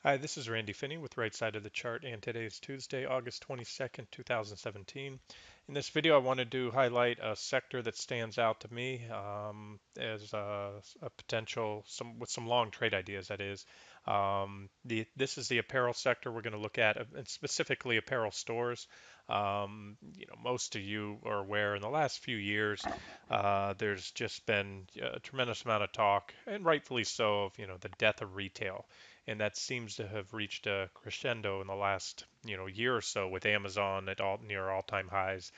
Hi, this is Randy Finney with Right Side of the Chart, and today is Tuesday, August 22nd, 2017. In this video, I wanted to highlight a sector that stands out to me as a potential, with some long trade ideas, that is. This is the apparel sector we're going to look at, and specifically apparel stores. Most of you are aware in the last few years, there's just been a tremendous amount of talk, and rightfully so, of, the death of retail, and that seems to have reached a crescendo in the last year or so, with Amazon at near all-time highs,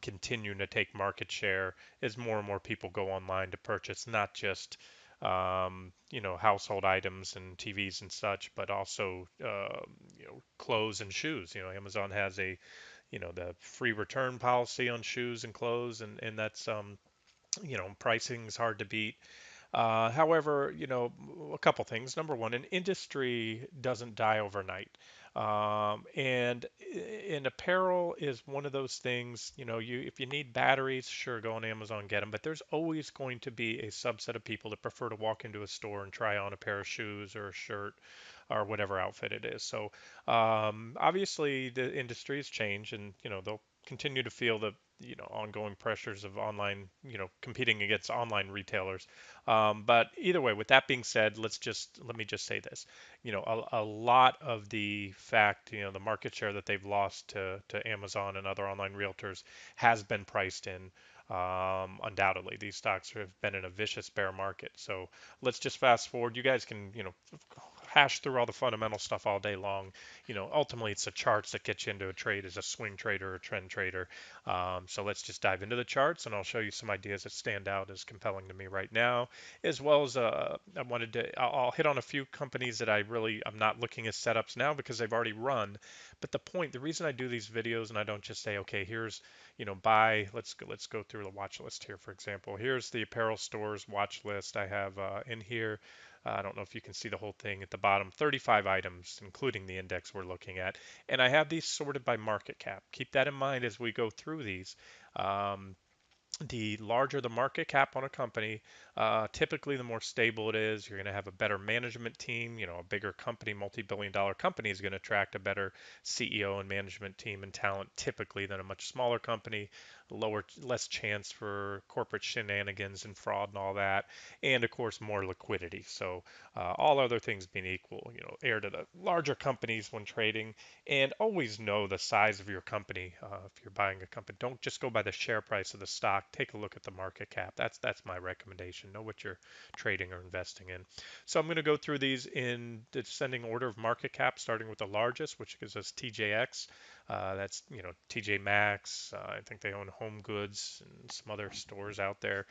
continuing to take market share as more and more people go online to purchase not just household items and TVs and such, but also clothes and shoes. Amazon has the free return policy on shoes and clothes, and that's pricing is hard to beat. However, a couple things. Number one, an industry doesn't die overnight. And in apparel is one of those things, if you need batteries, sure, go on Amazon and get them. But there's always going to be a subset of people that prefer to walk into a store and try on a pair of shoes or a shirt or whatever outfit it is. So obviously the industry has changed, and they'll continue to feel the ongoing pressures of online, competing against online retailers. But either way, with that being said, let me just say this. A lot of the fact, the market share that they've lost to Amazon and other online realtors has been priced in. Undoubtedly, these stocks have been in a vicious bear market. So let's just fast forward. You guys can, hash through all the fundamental stuff all day long. Ultimately, it's the charts that get you into a trade as a swing trader or a trend trader. So let's just dive into the charts, and I'll show you some ideas that stand out as compelling to me right now, as well as I'll hit on a few companies that I'm not looking at setups now because they've already run. But the reason I do these videos and I don't just say, okay, here's, buy. Let's go through the watch list here. For example, here's the apparel stores watch list I have in here. I don't know if you can see the whole thing at the bottom, 35 items, including the index we're looking at. And I have these sorted by market cap. Keep that in mind as we go through these. Um, the larger the market cap on a company, typically the more stable it is. You're going to have a better management team. A bigger company, multi-billion-dollar company, is going to attract a better CEO and management team and talent typically than a much smaller company. Less chance for corporate shenanigans and fraud and all that, and of course more liquidity. So all other things being equal, heir to the larger companies when trading, and always know the size of your company. If you're buying a company, don't just go by the share price of the stock. Take a look at the market cap. That's my recommendation. Know what you're trading or investing in. So I'm going to go through these in descending order of market cap, starting with the largest, which gives us TJX. That's TJ Maxx. I think they own Home Goods and some other stores out there.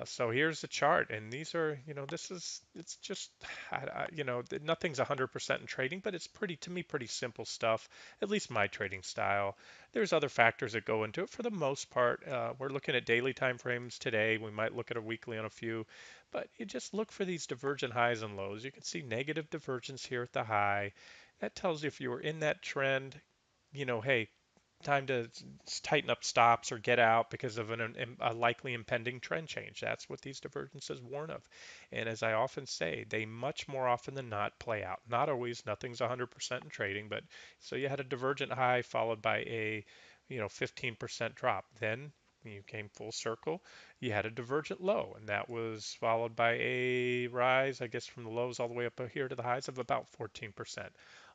So here's the chart, and these are, it's just, nothing's 100% in trading, but it's to me, pretty simple stuff, at least my trading style. There's other factors that go into it. For the most part, we're looking at daily time frames today. We might look at a weekly on a few, but you just look for these divergent highs and lows. You can see negative divergence here at the high. That tells you if you were in that trend, hey, time to tighten up stops or get out because of a likely impending trend change. That's what these divergences warn of. And as I often say, they much more often than not play out. Not always, nothing's 100% in trading, but so you had a divergent high followed by a 15% drop. Then you came full circle. You had a divergent low, and that was followed by a rise, I guess, from the lows all the way up here to the highs of about 14%.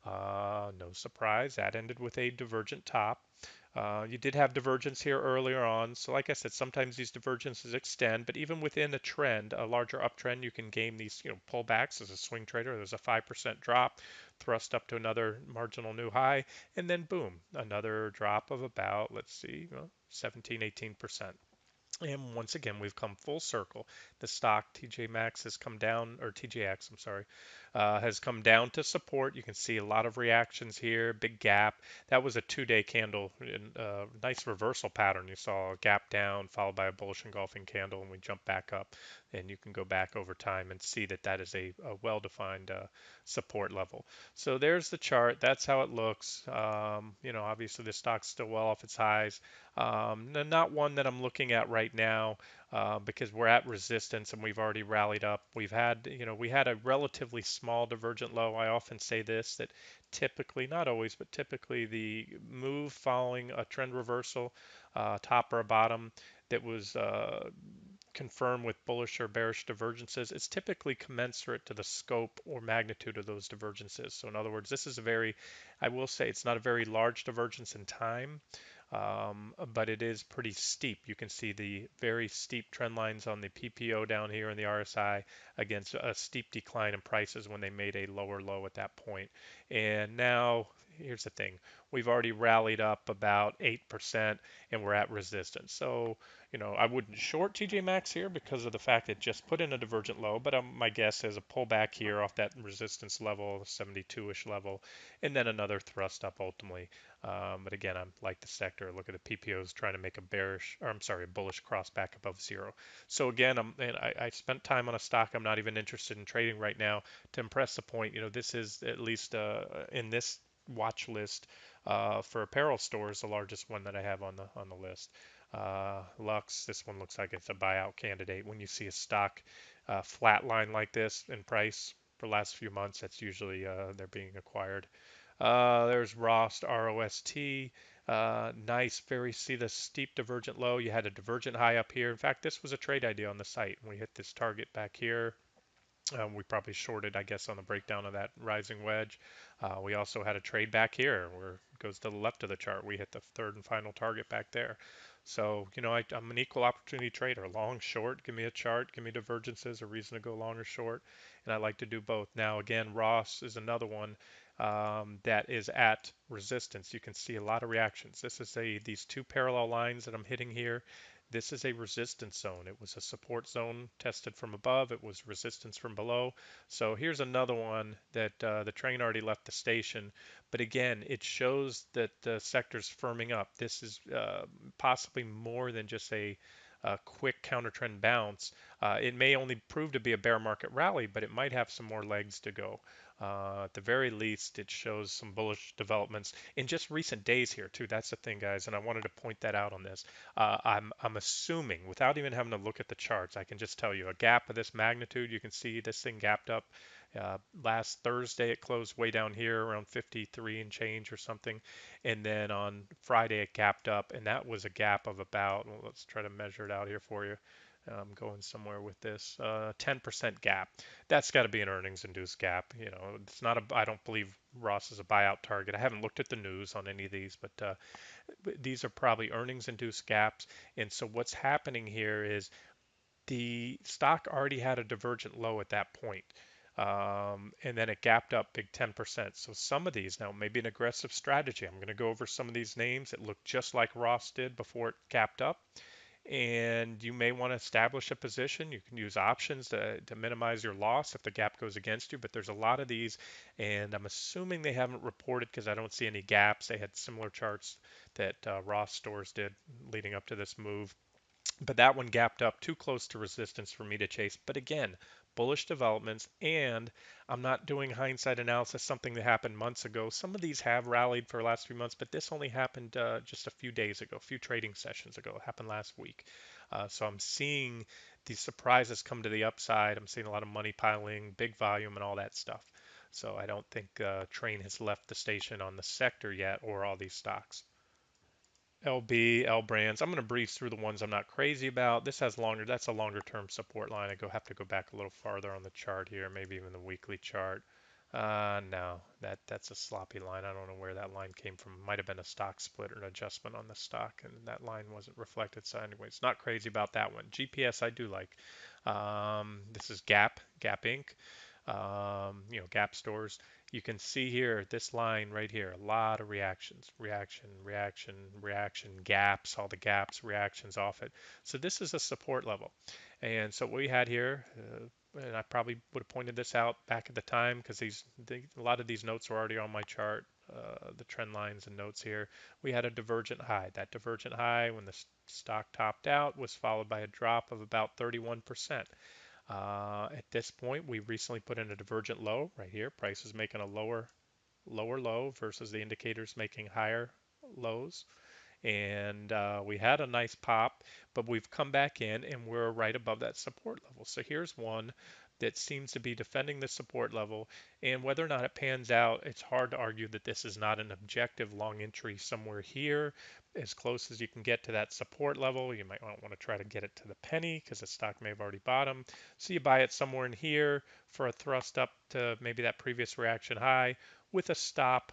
No surprise, that ended with a divergent top. You did have divergence here earlier on. So like I said, sometimes these divergences extend, but even within a trend, a larger uptrend, you can game these, pullbacks as a swing trader. There's a 5% drop, thrust up to another marginal new high, and then boom, another drop of about, let's see, 17, 18%. And once again, we've come full circle. The stock TJ Maxx has come down, or TJX, I'm sorry, has come down to support. You can see a lot of reactions here, big gap. That was a 2-day candle, nice reversal pattern. You saw a gap down followed by a bullish engulfing candle, and we jump back up. And you can go back over time and see that that is a well-defined support level. So there's the chart. That's how it looks. Obviously the stock's still well off its highs. Not one that I'm looking at right now. because we're at resistance and we've already rallied up. We had a relatively small divergent low. I often say this that typically, not always, but typically the move following a trend reversal, top or a bottom, that was confirm with bullish or bearish divergences, it's typically commensurate to the scope or magnitude of those divergences. So in other words, this is a very, I will say it's not a very large divergence in time, but it is pretty steep. You can see the very steep trend lines on the PPO down here in the RSI against a steep decline in prices when they made a lower low at that point. And now, here's the thing. We've already rallied up about 8% and we're at resistance. So I wouldn't short TJ Maxx here because of the fact it just put in a divergent low, but my guess is a pullback here off that resistance level, 72-ish level, and then another thrust up ultimately. But again, I'm like the sector. Look at the PPOs trying to make a bearish, or I'm sorry, a bullish cross back above zero. So again, I spent time on a stock I'm not even interested in trading right now to impress the point. This is at least in this watch list for apparel stores, the largest one that I have on the list. Lux, this one looks like it's a buyout candidate. When you see a stock flat line like this in price for the last few months, that's usually they're being acquired. There's Rost, ROST. Nice, very see the steep divergent low. You had a divergent high up here. In fact, this was a trade idea on the site. We hit this target back here. We probably shorted, I guess, on the breakdown of that rising wedge. We also had a trade back here where it goes to the left of the chart. We hit the third and final target back there. So, I'm an equal opportunity trader, long, short. Give me a chart, give me divergences, a reason to go long or short. And I like to do both. Now, again, Ross is another one that is at resistance. You can see a lot of reactions. This is these two parallel lines that I'm hitting here. This is a resistance zone. It was a support zone tested from above. It was resistance from below. So here's another one that the train already left the station. But again, it shows that the sector's firming up. This is possibly more than just a quick counter trend bounce. It may only prove to be a bear market rally, but it might have some more legs to go. At the very least, it shows some bullish developments in just recent days here too. That's the thing, guys, and I wanted to point that out on this. I'm assuming, without even having to look at the charts, I can just tell you a gap of this magnitude. You can see this thing gapped up. Last Thursday, it closed way down here around 53 and change or something. And then on Friday, it gapped up, and that was a gap of about, well, let's try to measure it out here for you. I'm going somewhere with this 10% gap. That's got to be an earnings induced gap. It's not I don't believe Ross is a buyout target. I haven't looked at the news on any of these, but these are probably earnings induced gaps. And so what's happening here is the stock already had a divergent low at that point. And then it gapped up big 10%. So some of these now may be an aggressive strategy. I'm going to go over some of these names that look just like Ross did before it gapped up. And you may want to establish a position. You can use options to minimize your loss if the gap goes against you. But there's a lot of these, and I'm assuming they haven't reported because I don't see any gaps. They had similar charts that Ross stores did leading up to this move. But that one gapped up too close to resistance for me to chase. But again, bullish developments, and I'm not doing hindsight analysis, something that happened months ago. Some of these have rallied for the last few months, but this only happened just a few days ago, a few trading sessions ago. It happened last week. So I'm seeing these surprises come to the upside. I'm seeing a lot of money piling, big volume, and all that stuff. So I don't think train has left the station on the sector yet or all these stocks. LB, L brands. I'm going to breeze through the ones I'm not crazy about. This has longer, that's a longer term support line. Have to go back a little farther on the chart here, maybe even the weekly chart. No, that's a sloppy line. I don't know where that line came from. Might have been a stock split or an adjustment on the stock, and that line wasn't reflected. So, anyways, not crazy about that one. GPS I do like. This is Gap Inc. Gap stores. You can see here, this line right here, a lot of reactions, reaction, gaps, all the gaps, reactions off it. So this is a support level. And so what we had here, and I probably would have pointed this out back at the time because a lot of these notes were already on my chart, the trend lines and notes here. We had a divergent high. That divergent high when the stock topped out was followed by a drop of about 31%. At this point, we recently put in a divergent low right here. Price is making a lower low versus the indicators making higher lows. and we had a nice pop, but we've come back in and we're right above that support level. So here's one that seems to be defending the support level, and whether or not it pans out, it's hard to argue that this is not an objective long entry somewhere here, as close as you can get to that support level. You might want to try to get it to the penny because the stock may have already bottomed. So you buy it somewhere in here for a thrust up to maybe that previous reaction high with a stop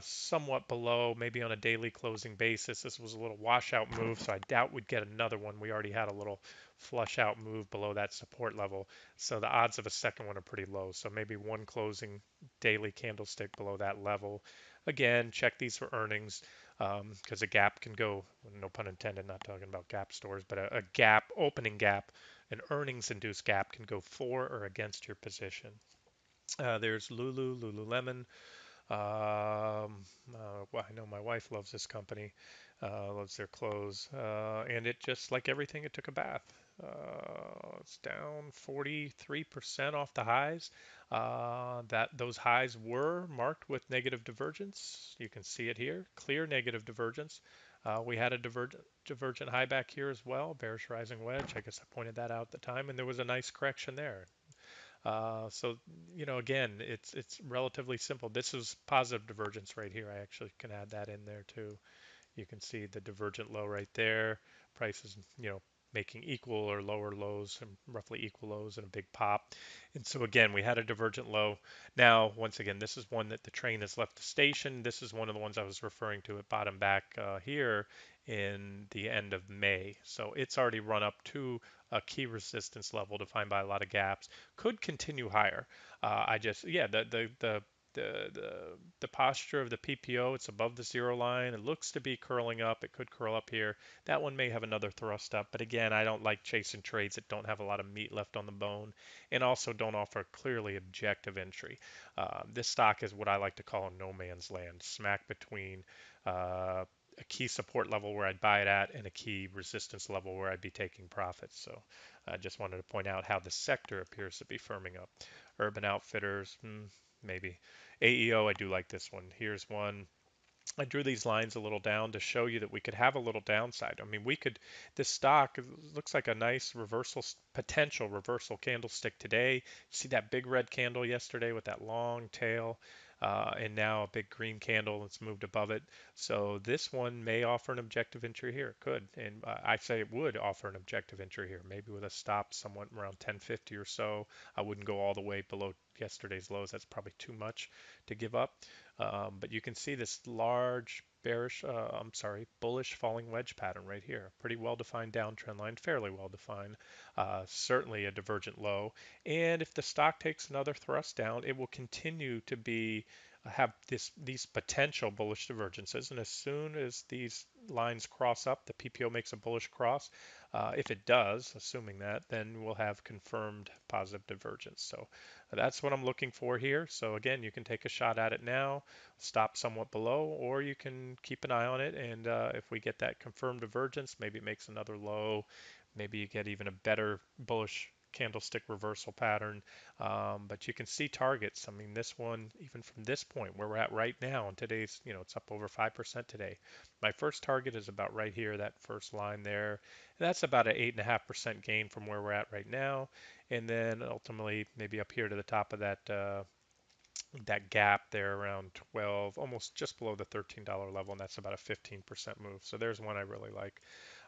somewhat below, maybe on a daily closing basis. This was a little washout move, so I doubt we'd get another one. We already had a little flush out move below that support level, so the odds of a second one are pretty low. So maybe one closing daily candlestick below that level. Again, check these for earnings because a gap can go, no pun intended, not talking about gap stores, but a gap, opening gap, an earnings induced gap can go for or against your position. There's Lululemon. Well, I know my wife loves this company, loves their clothes, and it just like everything, it took a bath. It's down 43% off the highs. That those highs were marked with negative divergence. You can see it here, clear negative divergence. We had a divergent high back here as well, bearish rising wedge. I guess I pointed that out at the time, and there was a nice correction there. So, again, it's relatively simple. This is positive divergence right here. I actually can add that in there too. You can see the divergent low right there. Prices, making equal or lower lows and roughly equal lows and a big pop. And so again, we had a divergent low. Now, once again, this is one that the train has left the station. This is one of the ones I was referring to at bottom back here in the end of May. So it's already run up to a key resistance level defined by a lot of gaps. Could continue higher. I just, yeah, the the posture of the PPO, it's above the zero line. It looks to be curling up. It could curl up here. That one may have another thrust up, but again, I don't like chasing trades that don't have a lot of meat left on the bone and also don't offer clearly objective entry. This stock is what I like to call a no man's land, smack between a key support level where I'd buy it at and a key resistance level where I'd be taking profits. So I just wanted to point out how the sector appears to be firming up. Urban Outfitters, maybe. AEO, I do like this one. Here's one. I drew these lines a little down to show you that we could have a little downside. I mean, this stock looks like a nice potential reversal candlestick today. See that big red candle yesterday with that long tail, and now a big green candle that's moved above it. So this one may offer an objective entry here. It could, and I say it would offer an objective entry here, maybe with a stop somewhat around 1050 or so. I wouldn't go all the way below yesterday's lows. That's probably too much to give up. But you can see this large bullish falling wedge pattern right here. Pretty well defined downtrend line, fairly well defined. Certainly a divergent low. And if the stock takes another thrust down, it will continue to be have these potential bullish divergences. And as soon as these lines cross up, the PPO makes a bullish cross. If it does, assuming that, then we'll have confirmed positive divergence. So that's what I'm looking for here. So again, you can take a shot at it now, stop somewhat below, or you can keep an eye on it. And if we get that confirmed divergence, maybe it makes another low. Maybe you get even a better bullish candlestick reversal pattern. But you can see targets. I mean, this one, even from this point where we're at right now, and today's, it's up over 5% today. My first target is about right here, that first line there. And that's about an 8.5% gain from where we're at right now, and then ultimately maybe up here to the top of that gap there around 12, almost just below the $13 level, and that's about a 15% move. So there's one I really like.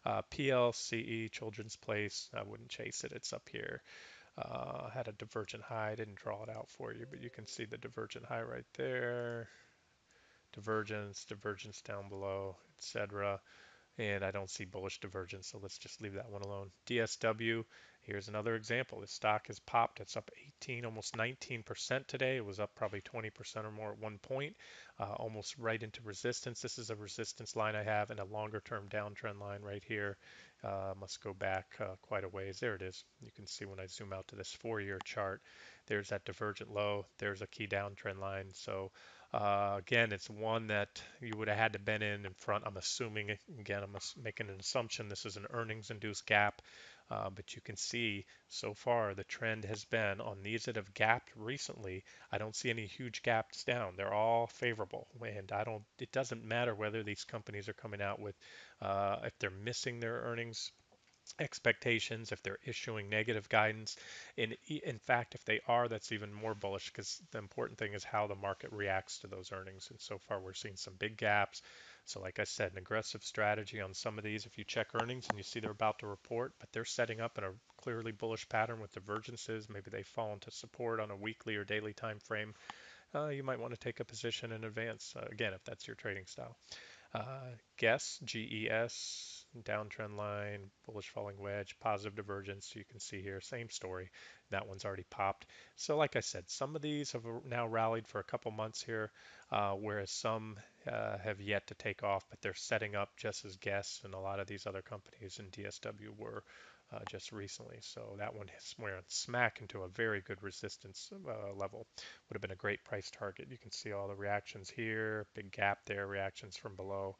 PLCE, Children's Place, I wouldn't chase it. It's up here. Had a divergent high. I didn't draw it out for you, but you can see the divergent high right there. Divergence down below, etc. And I don't see bullish divergence, so let's just leave that one alone. DSW, here's another example. This stock has popped. It's up 18, almost 19% today. It was up probably 20% or more at one point, almost right into resistance. This is a resistance line I have and a longer term downtrend line right here. Must go back quite a ways. There it is. You can see when I zoom out to this 4-year chart, there's that divergent low. There's a key downtrend line. So again, it's one that you would have had to been in front. I'm assuming, again, making an assumption this is an earnings induced gap. But you can see so far the trend has been on these that have gapped recently. I don't see any huge gaps down. They're all favorable, and I don't. It doesn't matter whether these companies are coming out with, if they're missing their earnings expectations, if they're issuing negative guidance. In fact, if they are, that's even more bullish because the important thing is how the market reacts to those earnings. And so far, we're seeing some big gaps. So, like I said, an aggressive strategy on some of these. If you check earnings and you see they're about to report, but they're setting up in a clearly bullish pattern with divergences, maybe they fall into support on a weekly or daily time frame, you might want to take a position in advance. Again, if that's your trading style. GES, GES, downtrend line, bullish falling wedge, positive divergence. You can see here, same story. That one's already popped. So like I said, some of these have now rallied for a couple months here, whereas some have yet to take off, but they're setting up just as GES and a lot of these other companies in DSW were just recently. So that one went smack into a very good resistance level. Would have been a great price target. You can see all the reactions here, big gap there, reactions from below.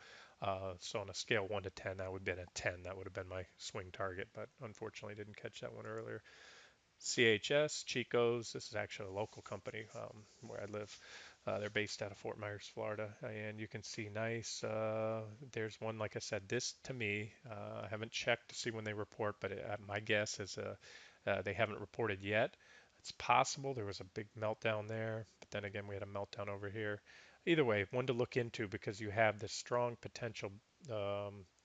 So on a scale 1 to 10, that would have been a 10. That would have been my swing target, but unfortunately didn't catch that one earlier. CHS, Chico's, this is actually a local company where I live. They're based out of Fort Myers, Florida, and you can see nice. There's one, like I said, this to me, I haven't checked to see when they report, but my guess is they haven't reported yet. It's possible there was a big meltdown there, but then again, we had a meltdown over here. Either way, one to look into because you have this strong potential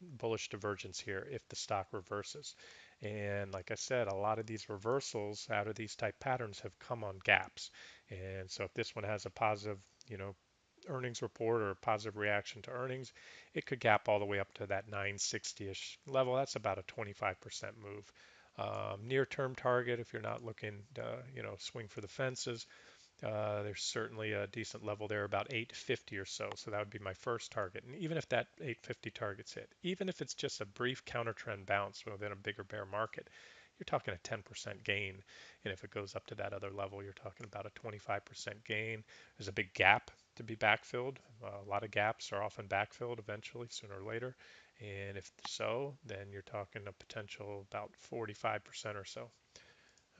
bullish divergence here if the stock reverses. And like I said, a lot of these reversals out of these type patterns have come on gaps. And so if this one has a positive, you know, earnings report or a positive reaction to earnings, it could gap all the way up to that 960-ish level. That's about a 25% move. Near-term target, if you're not looking to, swing for the fences, there's certainly a decent level there, about 850 or so. So that would be my first target. And even if that 850 target's hit, even if it's just a brief counter trend bounce within a bigger bear market, you're talking a 10% gain. And if it goes up to that other level, you're talking about a 25% gain. There's a big gap to be backfilled. A lot of gaps are often backfilled eventually, sooner or later. And if so, then you're talking a potential about 45% or so.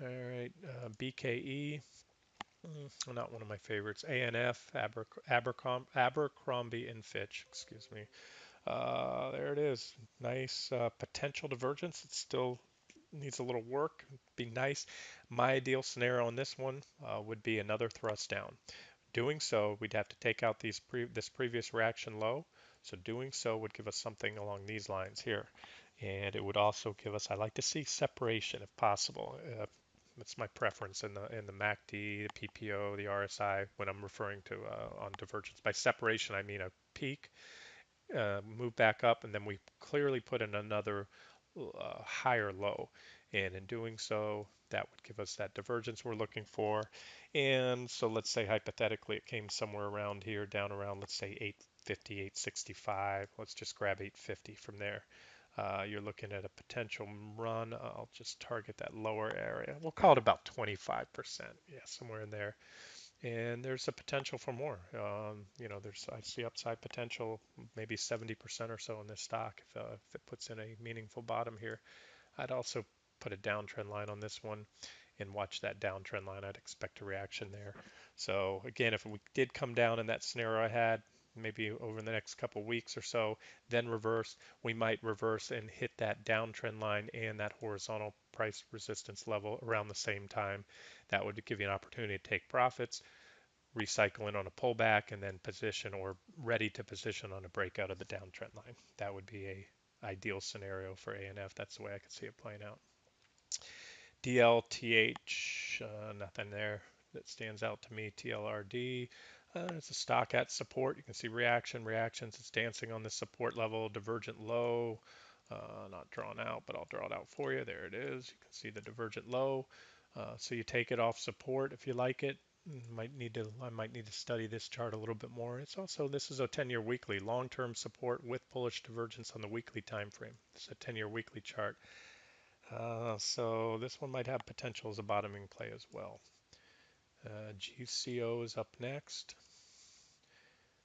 All right, BKE. Not one of my favorites. ANF, Abercrombie and Fitch, excuse me. There it is. Nice potential divergence. It still needs a little work. Be nice. My ideal scenario on this one would be another thrust down. Doing so, we'd have to take out this previous reaction low. So doing so would give us something along these lines here. And it would also give us, I like to see separation if possible. That's my preference in the MACD, the PPO, the RSI when I'm referring to on divergence. By separation, I mean a peak, move back up, and then we clearly put in another higher low. And in doing so, that would give us that divergence we're looking for. And so let's say hypothetically it came somewhere around here, down around, let's say 850, 865. Let's just grab 850 from there. You're looking at a potential run. I'll just target that lower area. We'll call it about 25%. Yeah, somewhere in there. And there's a potential for more. I see upside potential, maybe 70% or so in this stock if it puts in a meaningful bottom here. I'd also put a downtrend line on this one and watch that downtrend line. I'd expect a reaction there. So again, if we did come down in that scenario I had, maybe over the next couple weeks or so, then reverse, we might reverse and hit that downtrend line and that horizontal price resistance level around the same time. That would give you an opportunity to take profits, recycle in on a pullback, and then position or ready to position on a breakout of the downtrend line. That would be a ideal scenario for ANF. That's the way I could see it playing out. DLTH, nothing there that stands out to me. TLRD, it's a stock at support. You can see reactions. It's dancing on the support level, divergent low. Not drawn out, but I'll draw it out for you. There it is. You can see the divergent low. So you take it off support if you like it. I might need to study this chart a little bit more. This is a 10-year weekly, long-term support with bullish divergence on the weekly time frame. It's a 10-year weekly chart. So this one might have potential as a bottoming play as well. GCO is up next.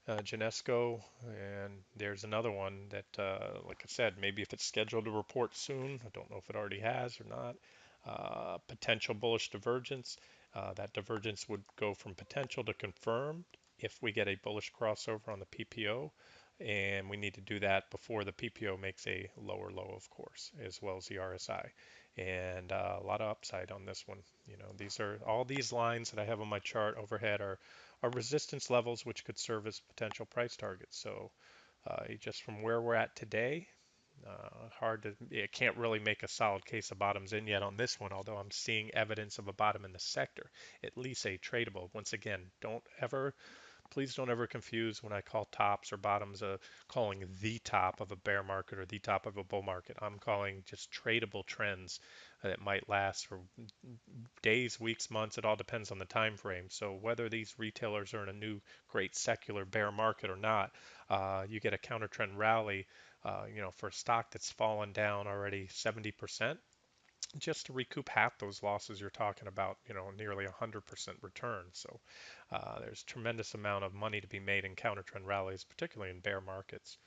Genesco, and there's another one that, like I said, maybe if it's scheduled to report soon, I don't know if it already has or not. Potential bullish divergence. That divergence would go from potential to confirmed if we get a bullish crossover on the PPO, and we need to do that before the PPO makes a lower low, of course, as well as the RSI. And a lot of upside on this one. You know, these are all these lines that I have on my chart overhead are resistance levels which could serve as potential price targets. So just from where we're at today, it can't really make a solid case of bottoms in yet on this one, although I'm seeing evidence of a bottom in the sector, at least a tradable. Once again, please don't ever confuse when I call tops or bottoms calling the top of a bear market or the top of a bull market. I'm calling just tradable trends that might last for days, weeks, months. It all depends on the time frame. So whether these retailers are in a new great secular bear market or not, you get a counter trend rally. For a stock that's fallen down already 70%, just to recoup half those losses, you're talking about, nearly 100% return. So there's tremendous amount of money to be made in counter trend rallies, particularly in bear markets.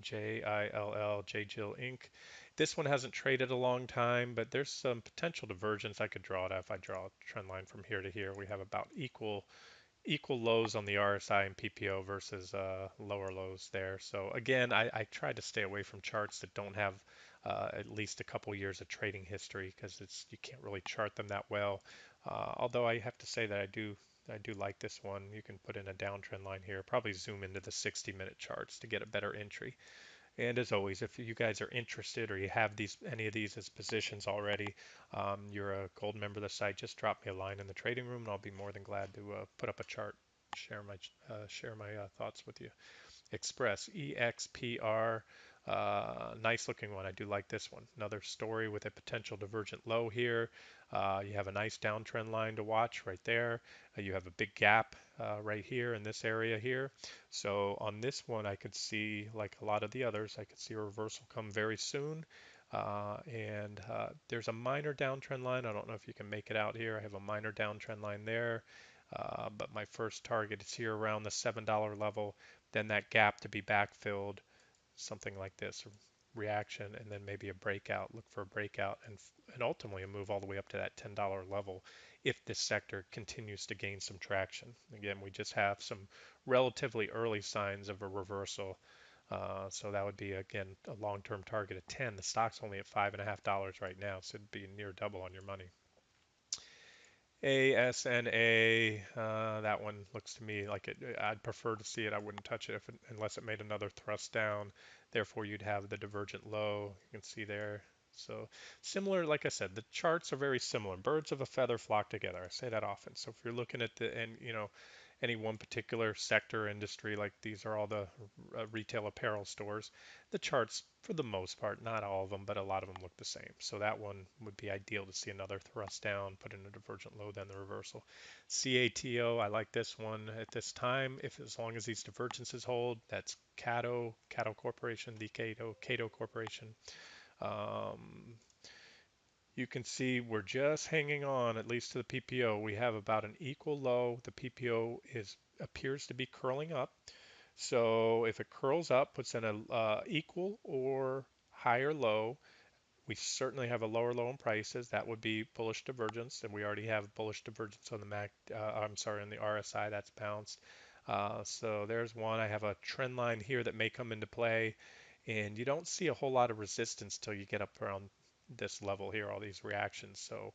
Jill Inc. This one hasn't traded a long time, but there's some potential divergence. I could draw it if I draw a trend line from here to here. We have about equal lows on the RSI and PPO versus lower lows there. So again, I try to stay away from charts that don't have at least a couple years of trading history because it's you can't really chart them that well. Although I have to say that I do like this one. You can put in a downtrend line here. Probably zoom into the 60-minute charts to get a better entry. And as always, if you guys are interested or you have any of these as positions already, you're a gold member of the site, just drop me a line in the trading room, and I'll be more than glad to put up a chart, share my thoughts with you. Express, EXPR, nice looking one. I do like this one. Another story with a potential divergent low here. You have a nice downtrend line to watch right there. You have a big gap right here in this area here. So on this one, I could see, like a lot of the others, I could see a reversal come very soon. And there's a minor downtrend line. I don't know if you can make it out here. I have a minor downtrend line there. But my first target is here around the $7 level, then that gap to be backfilled, something like this, a reaction, and then maybe a breakout. Look for a breakout and ultimately a move all the way up to that $10 level if this sector continues to gain some traction. Again, we just have some relatively early signs of a reversal. So that would be, again, a long-term target of 10. The stock's only at $5.50 right now, so it'd be near double on your money. ASNA, that one looks to me like I'd prefer to see it. I wouldn't touch it unless it made another thrust down. Therefore, you'd have the divergent low. You can see there. So similar, like I said, the charts are very similar. Birds of a feather flock together. I say that often. So if you're looking at any one particular sector industry, like these are all the retail apparel stores, the charts, for the most part, not all of them, but a lot of them look the same. So that one would be ideal to see another thrust down, put in a divergent low, then the reversal. CATO, I like this one at this time. If as long as these divergences hold, that's CATO Corporation, the CATO Corporation. Um, you can see we're just hanging on, at least to the PPO. We have about an equal low. The PPO appears to be curling up. So if it curls up, puts in a equal or higher low, we certainly have a lower low in prices. That would be bullish divergence, and we already have bullish divergence on the on the RSI. That's bounced. So there's one. I have a trend line here that may come into play, and you don't see a whole lot of resistance till you get up around this level here, all these reactions. So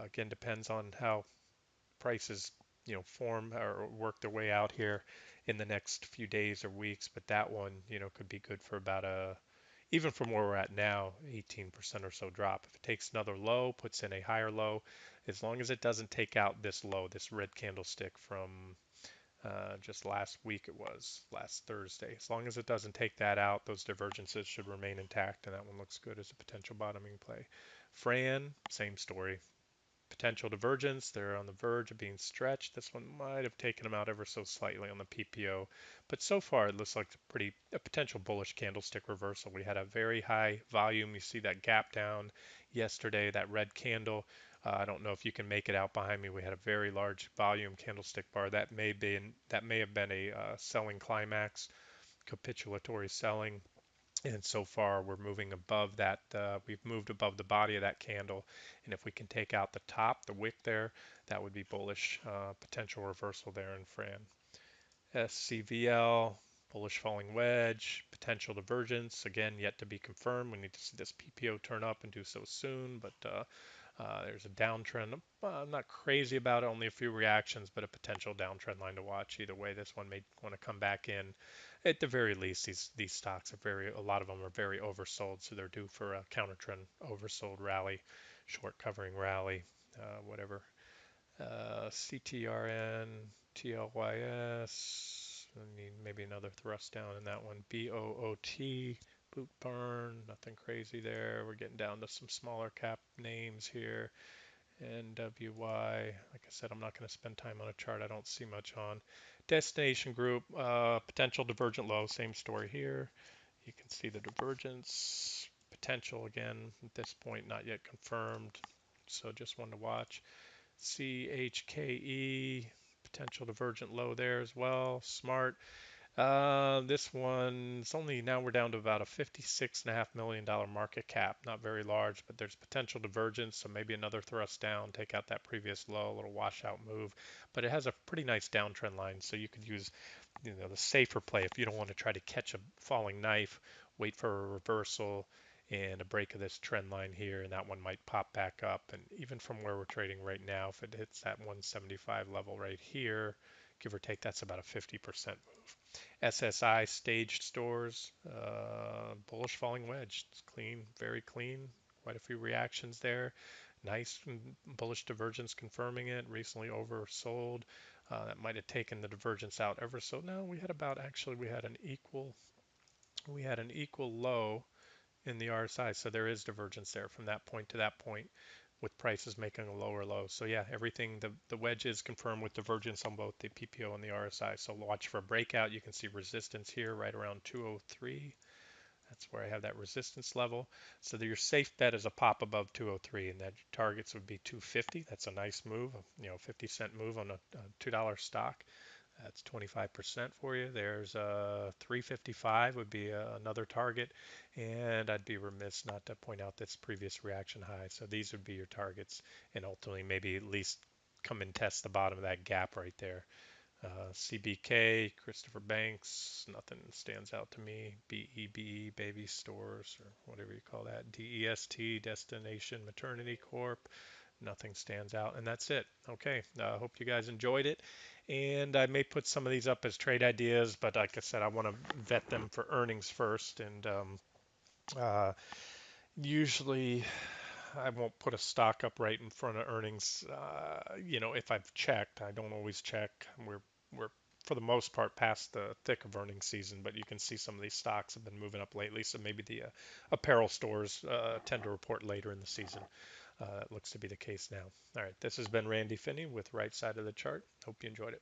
again, depends on how prices form or work their way out here in the next few days or weeks. But that one could be good for about even from where we're at now, 18% or so drop. If it takes another low, puts in a higher low, as long as it doesn't take out this low, this red candlestick from just last week, it was last Thursday. As long as it doesn't take that out, those divergences should remain intact, and that one looks good as a potential bottoming play. Fran, same story. Potential divergence, they're on the verge of being stretched. This one might have taken them out ever so slightly on the PPO, but so far it looks like a potential bullish candlestick reversal. We had a very high volume. You see that gap down yesterday, that red candle. I don't know if you can make it out behind me. We had a very large volume candlestick bar. That may have been a selling climax, capitulatory selling. And so far, we're moving above that. We've moved above the body of that candle. And if we can take out the top, the wick there, that would be bullish. Potential reversal there in Fran. SCVL, bullish falling wedge, potential divergence. Again, yet to be confirmed. We need to see this PPO turn up and do so soon. But there's a downtrend. I'm not crazy about it, only a few reactions, but a potential downtrend line to watch. Either way, this one may want to come back in. At the very least, these stocks are a lot of them are very oversold, so they're due for a counter trend oversold rally, short covering rally, whatever. CTRN, TLYS. I need maybe another thrust down in that one. BOOT, boot burn, nothing crazy there. We're getting down to some smaller cap names here. NWY, like I said, I'm not going to spend time on a chart I don't see much on. Destination group, potential divergent low, same story here. You can see the divergence, potential again, at this point not yet confirmed, so just one to watch. CHKE, potential divergent low there as well. Smart. This one's only now we're down to about a $56.5 million market cap. Not very large, but there's potential divergence, so maybe another thrust down, take out that previous low, a little washout move. But it has a pretty nice downtrend line, so you could use the safer play if you don't want to try to catch a falling knife, wait for a reversal and a break of this trend line here, and that one might pop back up. And even from where we're trading right now, if it hits that 175 level right here, give or take, that's about a 50% move. SSI staged stores, bullish falling wedge. It's clean, very clean. Quite a few reactions there. Nice bullish divergence confirming it. Recently oversold. That might have taken the divergence out ever so. No, we had about actually we had an equal low in the RSI, so there is divergence there from that point to that point, with prices making a lower low. So yeah, everything the wedge is confirmed with divergence on both the PPO and the RSI. So watch for a breakout. You can see resistance here right around 203. That's where I have that resistance level. So your safe bet is a pop above 203, and that targets would be 250. That's a nice move, 50-cent move on a $2 stock. That's 25% for you. There's 355 would be another target, and I'd be remiss not to point out this previous reaction high. So these would be your targets, and ultimately maybe at least come and test the bottom of that gap right there. CBK, Christopher Banks, nothing stands out to me. BEBE, Baby Stores, or whatever you call that. DEST, Destination Maternity Corp. Nothing stands out, and that's it. Okay, I hope you guys enjoyed it. And I may put some of these up as trade ideas, but like I said, I want to vet them for earnings first. And uh, usually I won't put a stock up right in front of earnings. If I've checked, I don't always check. We're for the most part past the thick of earnings season, but you can see some of these stocks have been moving up lately. So maybe the apparel stores tend to report later in the season. It looks to be the case now. All right, this has been Randy Finney with Right Side of the Chart. Hope you enjoyed it.